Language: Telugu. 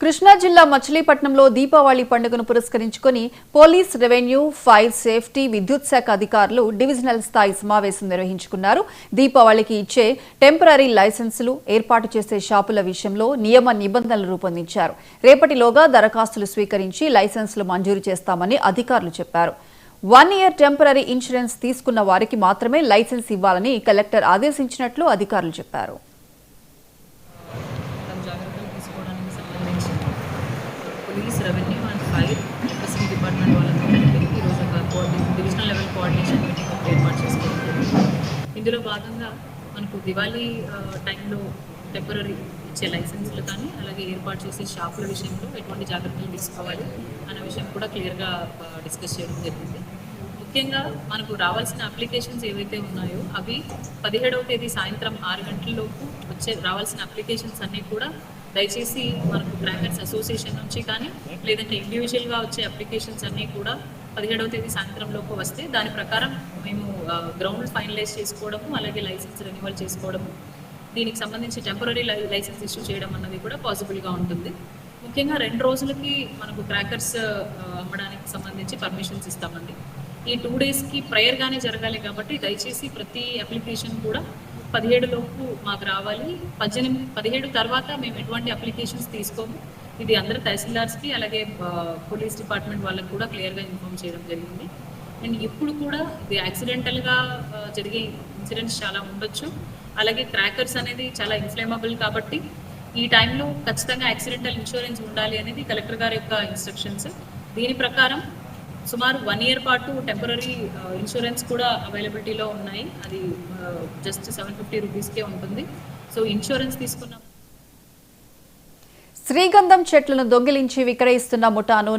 కృష్ణా జిల్లా మచిలీపట్నంలో దీపావళి పండుగను పురస్కరించుకుని పోలీస్, రెవెన్యూ, ఫైర్ సేఫ్టీ, విద్యుత్ శాఖ అధికారులు డివిజనల్ స్థాయి సమావేశం నిర్వహించుకున్నారు. దీపావళికి ఇచ్చే టెంపరరీ లైసెన్సులు, ఏర్పాటు చేసే షాపుల విషయంలో నియమ నిబంధనలు రూపొందించారు. రేపటిలోగా దరఖాస్తులు స్వీకరించి లైసెన్సులు మంజూరు చేస్తామని అధికారులు చెప్పారు. 1 ఇయర్ టెంపరరీ ఇన్సూరెన్స్ తీసుకున్న వారికి మాత్రమే లైసెన్స్ ఇవ్వాలని కలెక్టర్ ఆదేశించినట్లు అధికారులు చెప్పారు. Police, revenue and fire electricity department వాళ్ళతో కలిపి ఈరోజు ఒక డివిజనల్ లెవెల్ కోఆర్డినేషన్ మీటింగ్ ఏర్పాటు చేసుకోవాలి. ఇందులో భాగంగా మనకు దివాళీ టైంలో టెంపరరీ ఇచ్చే లైసెన్సులు కానీ అలాగే ఏర్పాటు చేసే షాపుల విషయంలో ఎటువంటి జాగ్రత్తలు తీసుకోవాలి అనే విషయం కూడా క్లియర్గా డిస్కస్ చేయడం జరిగింది. ముఖ్యంగా మనకు రావాల్సిన అప్లికేషన్స్ ఏవైతే ఉన్నాయో అవి 17వ తేదీ సాయంత్రం 6 గంటలలోపు రావాల్సిన అప్లికేషన్స్ అన్నీ కూడా దయచేసి మనకు క్రాకర్స్ అసోసియేషన్ నుంచి కానీ లేదంటే ఇండివిజువల్గా వచ్చే అప్లికేషన్స్ అన్నీ కూడా 17వ తేదీ సాయంత్రంలోపు వస్తే దాని ప్రకారం మేము గ్రౌండ్ ఫైనలైజ్ చేసుకోవడము అలాగే లైసెన్స్ రెన్యువల్ చేసుకోవడము దీనికి సంబంధించి టెంపరరీ లైసెన్స్ ఇష్యూ చేయడం అన్నది కూడా పాసిబుల్గా ఉంటుంది. ముఖ్యంగా 2 రోజులకి మనకు క్రాకర్స్ అమ్మడానికి సంబంధించి పర్మిషన్స్ ఇస్తామండి. ఈ 2 డేస్కి ప్రేయర్గానే జరగాలి కాబట్టి దయచేసి ప్రతి అప్లికేషన్ కూడా 17 లోపు మాకు రావాలి. 17 తర్వాత మేము ఎటువంటి అప్లికేషన్స్ తీసుకోము. ఇది అందరూ తహసీల్దార్స్కి అలాగే పోలీస్ డిపార్ట్మెంట్ వాళ్ళకి కూడా క్లియర్గా ఇన్ఫార్మ్ చేయడం జరిగింది. అండ్ ఇప్పుడు కూడా ఇది యాక్సిడెంటల్గా జరిగే ఇన్సిడెంట్స్ చాలా ఉండొచ్చు. అలాగే క్రాకర్స్ అనేది చాలా ఇన్ఫ్లేమబుల్ కాబట్టి ఈ టైంలో ఖచ్చితంగా యాక్సిడెంటల్ ఇన్సూరెన్స్ ఉండాలి అనేది కలెక్టర్ గారి యొక్క ఇన్స్ట్రక్షన్స్. దీని ప్రకారం సుమారు 1 ఇయర్ పాటు టెంపరరీ ఇన్సూరెన్స్ కూడా అవైలబిలిటీలో ఉన్నాయి. అది జస్ట్ 750 రూపీస్కే ఉంటుంది. సో ఇన్సూరెన్స్ తీసుకున్నాం. శ్రీగంధం చెట్లను దొంగిలించి విక్రయిస్తున్న ముఠాను